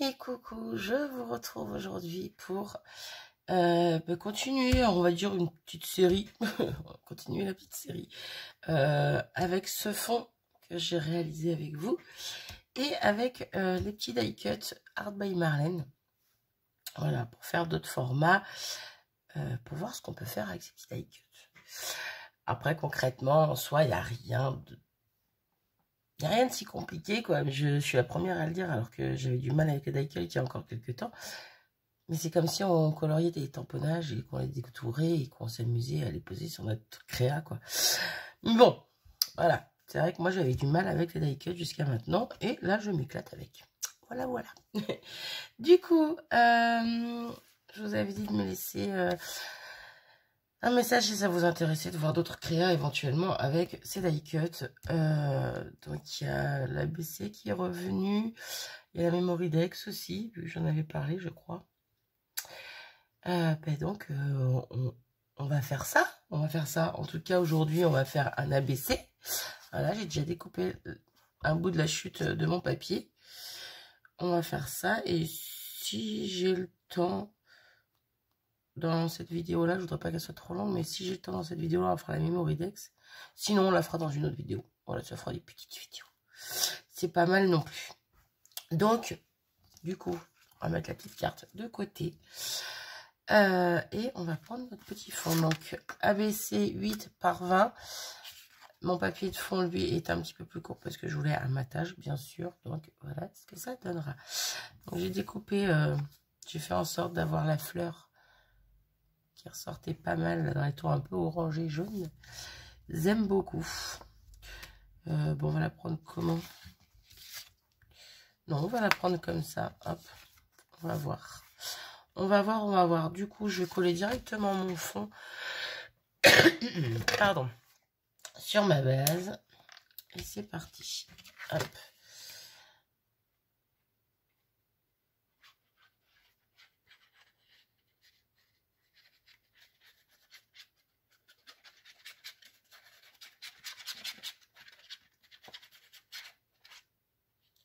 Et coucou, je vous retrouve aujourd'hui pour continuer, on va dire, une petite série. On va continuer la petite série avec ce fond que j'ai réalisé avec vous et avec les petits die cut Art by Marlène. Voilà, pour faire d'autres formats, pour voir ce qu'on peut faire avec ces petits die cut. Après, concrètement, en soi, il n'y a rien de si compliqué, quoi. Je suis la première à le dire, alors que j'avais du mal avec les die cut il y a encore quelques temps. Mais c'est comme si on coloriait des tamponnages et qu'on les détourait et qu'on s'amusait à les poser sur notre créa, quoi. Mais bon, voilà. C'est vrai que moi, j'avais du mal avec les die cut jusqu'à maintenant. Et là, je m'éclate avec. Voilà, voilà. Du coup, je vous avais dit de me laisser un message si ça vous intéressait de voir d'autres créas éventuellement avec ces die cut. Donc, il y a l'ABC qui est revenu. Il y a la Memory Dex aussi, vu que j'en avais parlé, je crois. Donc, on va faire ça. On va faire ça. En tout cas, aujourd'hui, on va faire un ABC. Voilà, j'ai déjà découpé un bout de la chute de mon papier. On va faire ça. Et si j'ai le temps dans cette vidéo-là, je voudrais pas qu'elle soit trop longue, mais si j'ai le temps dans cette vidéo-là, on fera la Memory Dex. Sinon, on la fera dans une autre vidéo. Voilà, ça fera des petites vidéos. C'est pas mal non plus. Donc, du coup, on va mettre la petite carte de côté. Et on va prendre notre petit fond. Donc, ABC 8 par 20. Mon papier de fond, lui, est un petit peu plus court parce que je voulais un matage, bien sûr. Donc, voilà ce que ça donnera. Donc, j'ai découpé, j'ai fait en sorte d'avoir la fleur qui ressortait pas mal dans les tons un peu orangé jaune. J'aime beaucoup. Bon, on va la prendre comment? Non, on va la prendre comme ça. Hop, on va voir. On va voir, on va voir. Du coup, je vais coller directement mon fond. Pardon. Sur ma base. Et c'est parti. Hop.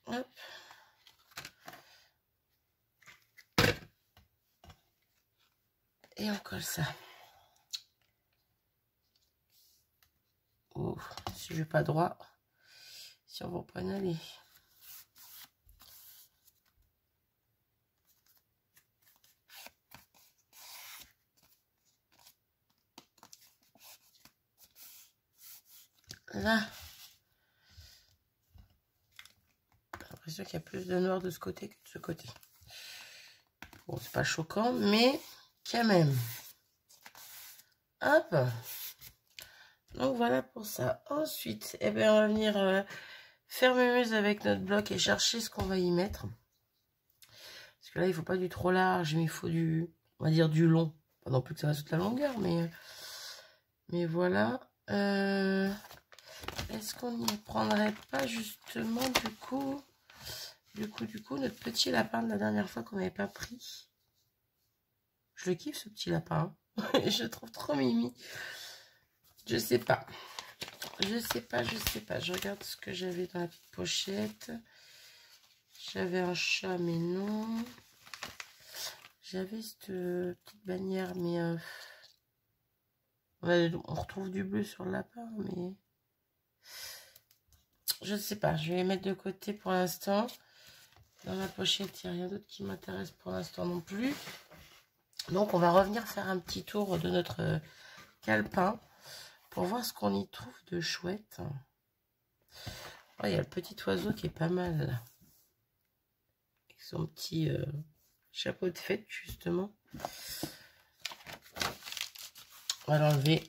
Hop. Et on colle ça. Oh, si je vais pas droit, si on va pas y aller. Là, j'ai l'impression qu'il y a plus de noir de ce côté que de ce côté. Bon, c'est pas choquant, mais quand même. Hop. Donc voilà pour ça. Ensuite, eh bien, on va venir faire mémuse avec notre bloc et chercher ce qu'on va y mettre. Parce que là, il faut pas du trop large, mais il faut du, on va dire, du long. Pas non plus que ça reste toute la longueur, mais voilà. Est-ce qu'on n'y prendrait pas justement du coup, notre petit lapin de la dernière fois qu'on n'avait pas pris? Je le kiffe, ce petit lapin. Je le trouve trop mimi. Je sais pas. Je sais pas. Je regarde ce que j'avais dans la petite pochette. J'avais un chat, mais non. J'avais cette petite bannière, mais on retrouve du bleu sur le lapin, mais je sais pas. Je vais les mettre de côté pour l'instant. Dans la pochette, il n'y a rien d'autre qui m'intéresse pour l'instant non plus. Donc, on va revenir faire un petit tour de notre calepin pour voir ce qu'on y trouve de chouette. Oh, il y a le petit oiseau qui est pas mal là. Avec son petit chapeau de fête, justement. On va l'enlever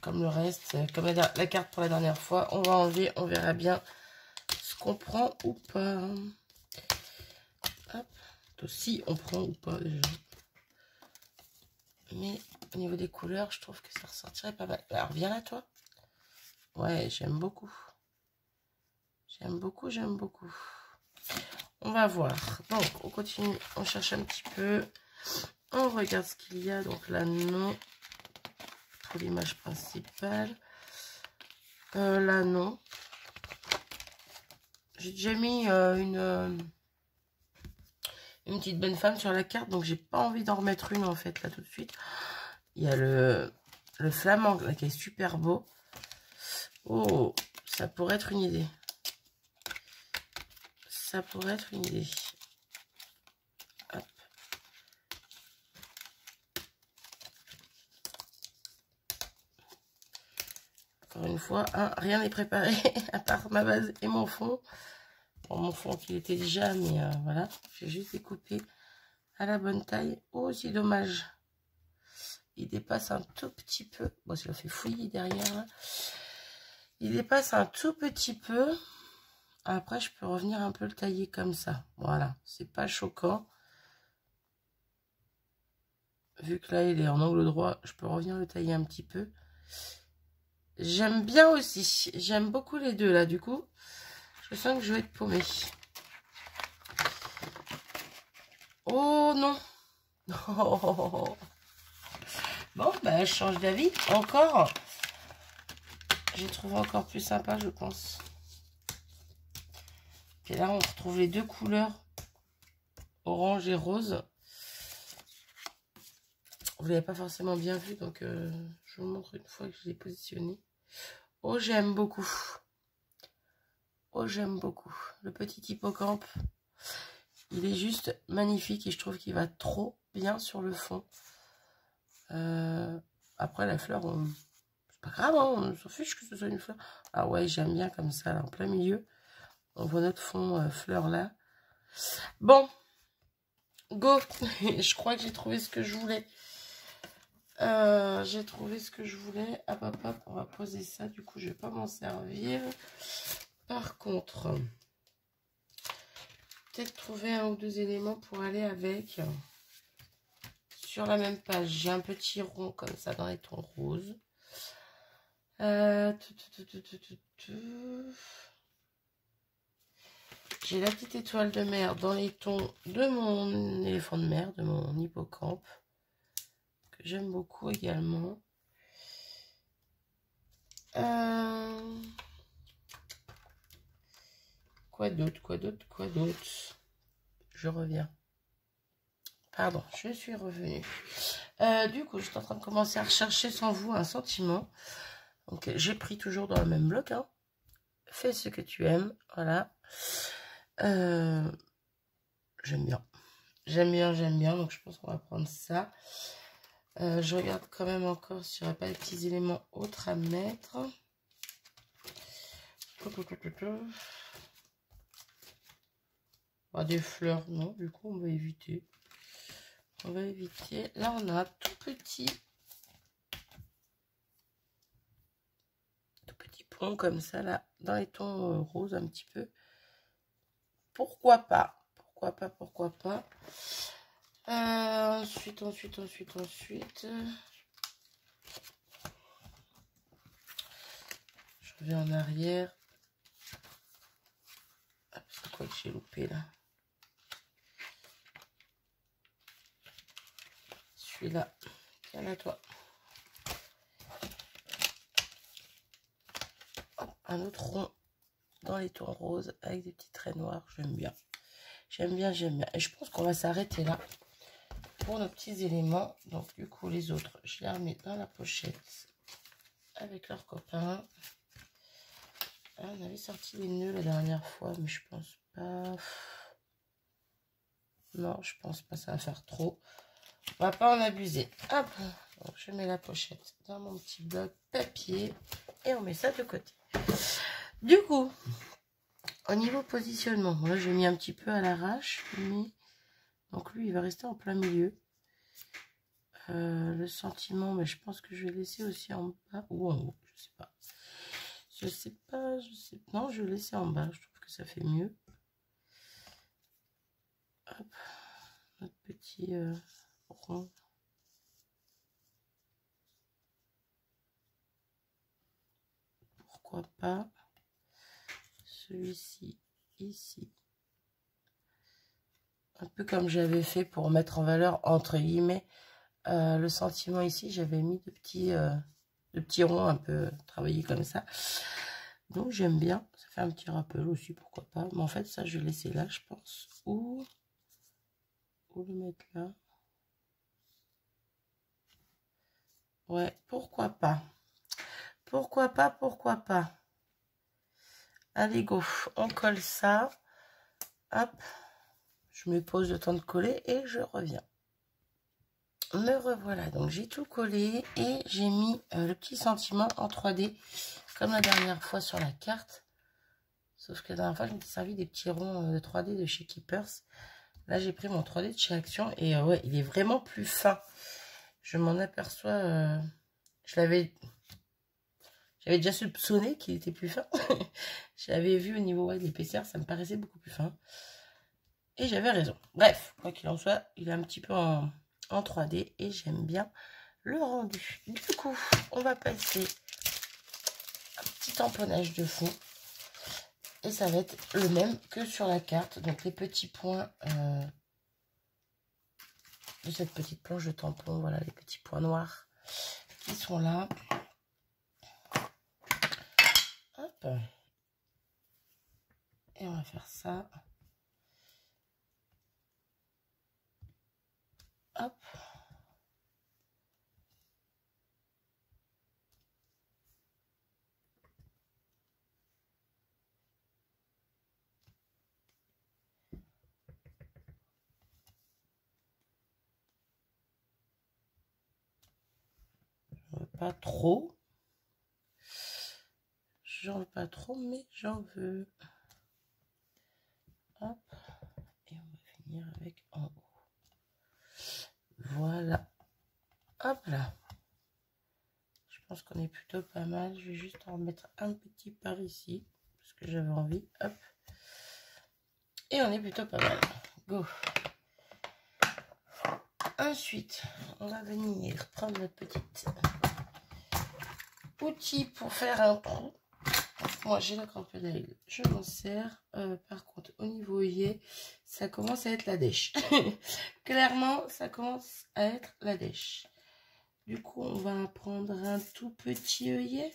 comme le reste. Comme la carte pour la dernière fois, on va enlever. On verra bien ce qu'on prend ou pas. Hop. Si on prend ou pas déjà. Mais au niveau des couleurs, je trouve que ça ressortirait pas mal. Alors, viens là, toi. Ouais, j'aime beaucoup. J'aime beaucoup. On va voir. Donc, on continue. On cherche un petit peu. On regarde ce qu'il y a. Donc là, non. Pour l'image principale. Là, non. J'ai déjà mis une petite bonne femme sur la carte, donc j'ai pas envie d'en remettre une en fait là tout de suite. Il y a le flamand là, qui est super beau. Oh, ça pourrait être une idée. Ça pourrait être une idée. Hop. Encore une fois, hein, rien n'est préparé à part ma base et mon fond. Bon, mon fond qui était déjà, mais voilà. J'ai juste découpé à la bonne taille. Oh, c'est dommage. Il dépasse un tout petit peu. Bon, ça fait fouiller derrière. Là. Il dépasse un tout petit peu. Après, je peux revenir un peu le tailler comme ça. Voilà, c'est pas choquant. Vu que là, il est en angle droit, je peux revenir le tailler un petit peu. J'aime bien aussi. J'aime beaucoup les deux, là, du coup. Je sens que je vais être paumée. Oh, non. Oh. Bon, bah, je change d'avis. Encore. J'ai trouvé encore plus sympa, je pense. Et là, on retrouve les deux couleurs. Orange et rose. Vous ne l'avez pas forcément bien vu, donc je vous montre une fois que je l'ai positionné. Oh, j'aime beaucoup. Oh, j'aime beaucoup. Le petit hippocampe, il est juste magnifique et je trouve qu'il va trop bien sur le fond. Après, la fleur, c'est pas grave, hein, on s'en fiche que ce soit une fleur. Ah ouais, j'aime bien comme ça, là, en plein milieu. On voit notre fond fleur là. Bon, go. Je crois que j'ai trouvé ce que je voulais. J'ai trouvé ce que je voulais. Hop, hop, hop, on va poser ça. Du coup, je vais pas m'en servir. Par contre, peut-être trouver un ou deux éléments pour aller avec. Sur la même page, j'ai un petit rond comme ça dans les tons roses. J'ai la petite étoile de mer dans les tons de mon éléphant de mer, de mon hippocampe. Que j'aime beaucoup également. Quoi d'autre, quoi d'autre, quoi d'autre? Je reviens. Pardon, je suis revenue. Du coup, je suis en train de commencer à rechercher sans vous un sentiment. Donc, j'ai pris toujours dans le même bloc. Hein. Fais ce que tu aimes. Voilà. J'aime bien. J'aime bien, j'aime bien. Donc, je pense qu'on va prendre ça. Je regarde quand même encore s'il n'y aurait pas des petits éléments autres à mettre. Des fleurs, non. Du coup, on va éviter. On va éviter. Là, on a un tout petit pont comme ça, là, dans les tons roses un petit peu. Pourquoi pas? Pourquoi pas? Pourquoi pas? Ensuite. Je reviens en arrière. C'est quoi que j'ai loupé là? Celui-là. Tiens à toi. Un autre rond dans les tons roses avec des petits traits noirs. J'aime bien. J'aime bien, j'aime bien. Et je pense qu'on va s'arrêter là pour nos petits éléments. Donc, du coup, les autres, je les remets dans la pochette avec leurs copains. Ah, on avait sorti les nœuds la dernière fois, mais je pense pas. Non, je pense pas, ça va faire trop. On va pas en abuser. Hop, donc, je mets la pochette dans mon petit bloc papier et on met ça de côté. Du coup, au niveau positionnement, là j'ai mis un petit peu à l'arrache, mais donc lui il va rester en plein milieu. Le sentiment, mais je pense que je vais laisser aussi en bas ou en haut, je sais pas. Je sais pas. Non, je vais laisser en bas, je trouve que ça fait mieux. Hop, notre petit rond. Pourquoi pas celui-ci, ici. Un peu comme j'avais fait pour mettre en valeur, entre guillemets, le sentiment ici. J'avais mis de petits ronds un peu travaillés comme ça. Donc j'aime bien. Ça fait un petit rappel aussi, pourquoi pas. Mais en fait, ça, je vais laisser là, je pense. Ou ou le mettre là. Ouais, pourquoi pas. Pourquoi pas, pourquoi pas. Allez, go. On colle ça. Hop. Je me pose le temps de coller et je reviens. Me revoilà. Donc, j'ai tout collé et j'ai mis le petit sentiment en 3D comme la dernière fois sur la carte. Sauf que la dernière fois, je m'étais servi des petits ronds de 3D de chez Keepers. Là, j'ai pris mon 3D de chez Action et ouais, il est vraiment plus fin. Je m'en aperçois. J'avais déjà soupçonné qu'il était plus fin. J'avais vu au niveau de l'épaisseur, ça me paraissait beaucoup plus fin. Et j'avais raison. Bref, quoi qu'il en soit, il est un petit peu en 3D et j'aime bien le rendu. Du coup, on va passer un petit tamponnage de fond. Et ça va être le même que sur la carte. Donc les petits points de cette petite planche de tampon. Voilà les petits points noirs qui sont là. Hop. Et on va faire ça. Hop. Pas trop. J'en veux pas trop, mais j'en veux. Hop. Et on va finir avec en haut. Voilà. Hop là. Je pense qu'on est plutôt pas mal. Je vais juste en mettre un petit par ici. Parce que j'avais envie. Hop. Et on est plutôt pas mal. Go. Ensuite, on va venir prendre notre petit outil pour faire un trou. Moi, j'ai la crampe d'aigle, je m'en sers. Par contre, au niveau œillet, ça commence à être la dèche. Clairement, ça commence à être la dèche. Du coup, on va prendre un tout petit œillet.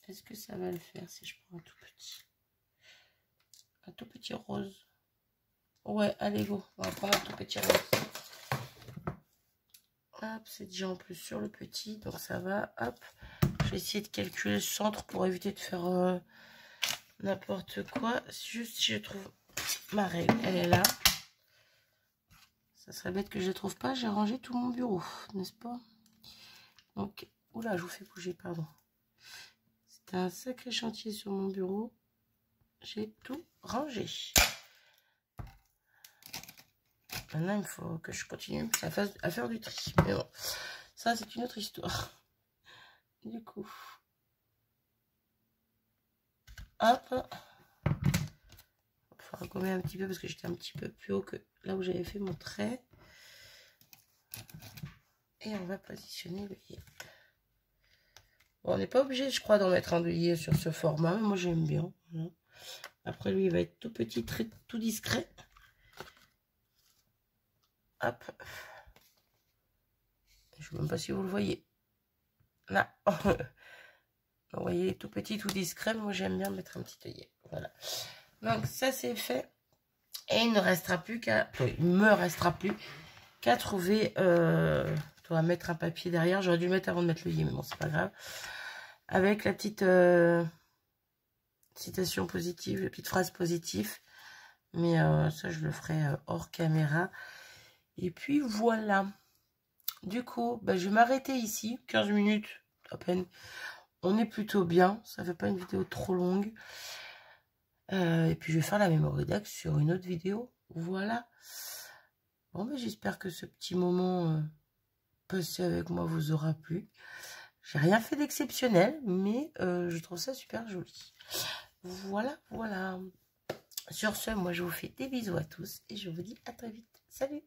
Est-ce que ça va le faire si je prends un tout petit? Un tout petit rose. Ouais, allez, go. On va prendre un tout petit rose. Hop, c'est déjà en plus sur le petit, donc ça va. Hop, je vais essayer de calculer le centre pour éviter de faire n'importe quoi. Juste si je trouve ma règle, elle est là. Ça serait bête que je ne trouve pas. J'ai rangé tout mon bureau, n'est-ce pas? Donc, oula, je vous fais bouger, pardon. C'était un sacré chantier sur mon bureau. J'ai tout rangé. Maintenant, il faut que je continue à faire du tri. Mais bon, ça, c'est une autre histoire. Du coup, hop. Il va gommer un petit peu parce que j'étais un petit peu plus haut que là où j'avais fait mon trait. Et on va positionner l'œillet. Bon, on n'est pas obligé, je crois, d'en mettre un œillet sur ce format. Mais moi, j'aime bien. Après, lui, il va être tout petit, tout discret. Hop. Je ne sais même pas si vous le voyez. Là. Vous voyez, il est tout petit, tout discret. Moi, j'aime bien mettre un petit œillet. Voilà. Donc, ça, c'est fait. Et il ne restera plus qu'à... Il me restera plus qu'à trouver... on va mettre un papier derrière. J'aurais dû le mettre avant de mettre l'œillet, mais bon, c'est pas grave. Avec la petite citation positive, la petite phrase positive. Mais ça, je le ferai hors caméra. Et puis, voilà. Du coup, je vais m'arrêter ici. 15 minutes à peine. On est plutôt bien. Ça fait pas une vidéo trop longue. Et puis, je vais faire la mémoire d'axe sur une autre vidéo. Voilà. Bon, j'espère que ce petit moment passé avec moi vous aura plu. J'ai rien fait d'exceptionnel, mais je trouve ça super joli. Voilà, voilà. Sur ce, moi, je vous fais des bisous à tous et je vous dis à très vite. Salut!